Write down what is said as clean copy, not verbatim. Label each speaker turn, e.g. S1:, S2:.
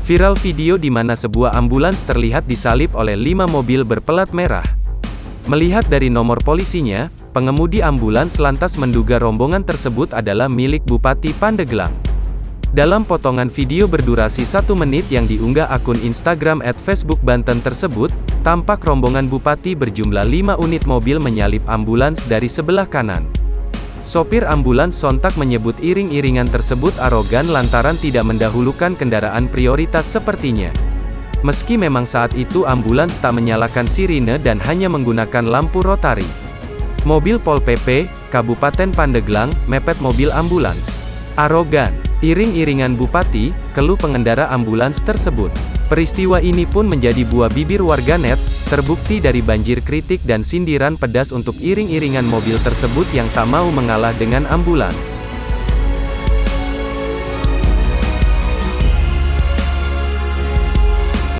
S1: Viral video di mana sebuah ambulans terlihat disalip oleh 5 mobil berpelat merah. Melihat dari nomor polisinya, pengemudi ambulans lantas menduga rombongan tersebut adalah milik Bupati Pandeglang. Dalam potongan video berdurasi 1 menit yang diunggah akun Instagram @Facebook_Banten tersebut, tampak rombongan Bupati berjumlah 5 unit mobil menyalip ambulans dari sebelah kanan. Sopir ambulans sontak menyebut iring-iringan tersebut arogan lantaran tidak mendahulukan kendaraan prioritas sepertinya. Meski memang saat itu ambulans tak menyalakan sirine dan hanya menggunakan lampu rotari. Mobil Pol PP, Kabupaten Pandeglang, mepet mobil ambulans. Arogan, iring-iringan Bupati, keluh pengendara ambulans tersebut. Peristiwa ini pun menjadi buah bibir warganet, terbukti dari banjir kritik dan sindiran pedas untuk iring-iringan mobil tersebut yang tak mau mengalah dengan ambulans.